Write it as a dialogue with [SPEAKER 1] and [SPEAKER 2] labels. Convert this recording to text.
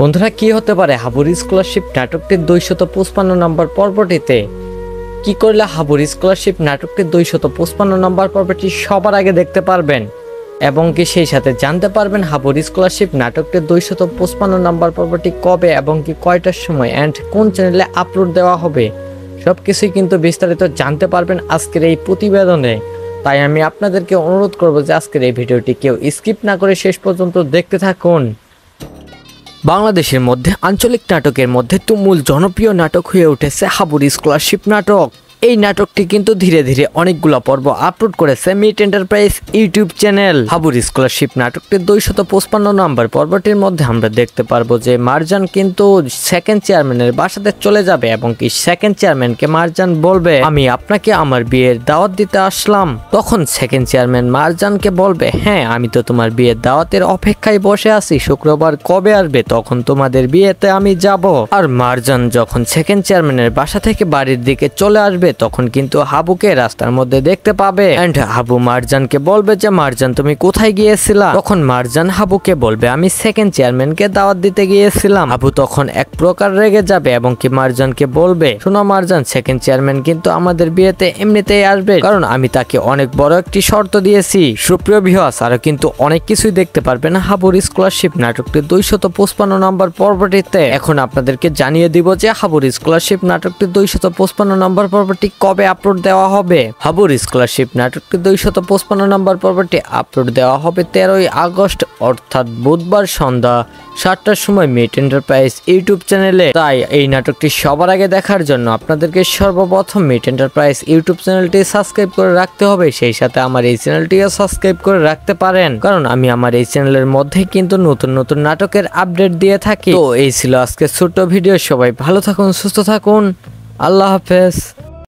[SPEAKER 1] বন্ধুরা, কি হতে পারে হাবুর স্কলারশিপ নাটকটির 255 নম্বর পর্বটিতে? কি করলে হাবুর স্কলারশিপ নাটকটির 255 নম্বর পর্বটি সবার আগে দেখতে পারবেন এবং কি সেই সাথে জানতে পারবেন হাবুর স্কলারশিপ নাটকটির 255 নম্বর পর্বটি কবে এবং কি কয়টার সময় অ্যান্ড কোন চ্যানেলে আপলোড দেওয়া হবে, সবকিছুই কিন্তু বিস্তারিত জানতে পারবেন আজকের এই প্রতিবেদনে। তাই আমি আপনাদেরকে অনুরোধ করব যে আজকের এই ভিডিওটি কেউ স্কিপ না করে শেষ পর্যন্ত দেখতে থাকুন। বাংলাদেশের মধ্যে আঞ্চলিক নাটকের মধ্যে তুমুল জনপ্রিয় নাটক হয়ে উঠেছে হাবুর স্কলারশিপ নাটক। এই নাটকটি কিন্তু ধীরে ধীরে অনেকগুলো পর্ব আপলোড করেছে মিট এন্টারপ্রাইজ ইউটিউব চ্যানেল। হাবুর স্কলারশিপ নাটকটির 255 নম্বর পর্বটির মধ্যে আমরা দেখতে পারবো যে মারজান কিন্তু সেকেন্ড চেয়ারম্যানের বাসাতে চলে যাবে এবং কি সেকেন্ড চেয়ারম্যানকে মারজান বলবে, আমি আপনাকে আমার বিয়ের দাওয়াত দিতে আসলাম। তখন সেকেন্ড চেয়ারম্যান মারজানকে বলবে, হ্যাঁ আমি তো তোমার বিয়ের দাওয়াতের অপেক্ষায় বসে আছি, শুক্রবার কবে আসবে তখন তোমাদের বিয়েতে আমি যাব। আর মারজান যখন সেকেন্ড চেয়ারম্যানের বাসা থেকে বাড়ির দিকে চলে আসবে তখন কিন্তু হাবুকে রাস্তার মধ্যে দেখতে পাবে এন্ড হাবু মারজানকে বলবে যে মারজান তুমি কোথায় গিয়েছিলা? তখন মারজান হাবুকে বলবে, আমি সেকেন্ড চেয়ারম্যানকে দাওয়াত দিতে গিয়েছিলাম। হাবু তখন এক প্রকার রেগে যাবে এবং কি মারজানকে বলবে, শোনো মারজান, সেকেন্ড চেয়ারম্যান কিন্তু আমাদের বিয়েতে এমনিতেই আসবে, কারণ আমি তাকে অনেক বড় একটি শর্ত দিয়েছি। সুপ্রিয় ভিউয়ার্স, আরো কিন্তু অনেক কিছুই দেখতে পারবেন হাবুর স্কলারশিপ নাটকটি 255 নম্বর পর্বটিতে। এখন আপনাদেরকে জানিয়ে দিব যে হাবুর স্কলারশিপ নাটকটি 255 নম্বর পর্বটি কবে আপলোড দেওয়া হবে। হাবুর স্কলারশিপ নাটকটি 255 নম্বর পর্বটি আপলোড দেওয়া হবে 13ই আগস্ট অর্থাৎ বুধবার সন্ধ্যা 7টার সময় মিট এন্টারপ্রাইজ ইউটিউব চ্যানেলে। তাই এই নাটকটি সবার আগে দেখার জন্য আপনাদেরকে সর্বপ্রথম মিট এন্টারপ্রাইজ ইউটিউব চ্যানেলটি সাবস্ক্রাইব করে রাখতে হবে, সেই সাথে আমার এই চ্যানেলটিও সাবস্ক্রাইব করে রাখতে পারেন, কারণ আমি আমার এই চ্যানেলের মধ্যে কিন্তু নতুন নতুন নাটকের আপডেট দিয়ে থাকি। তো এই ছিল আজকে ছোট্ট ভিডিও। সবাই ভালো থাকুন, সুস্থ থাকুন, আল্লাহ হাফেজ।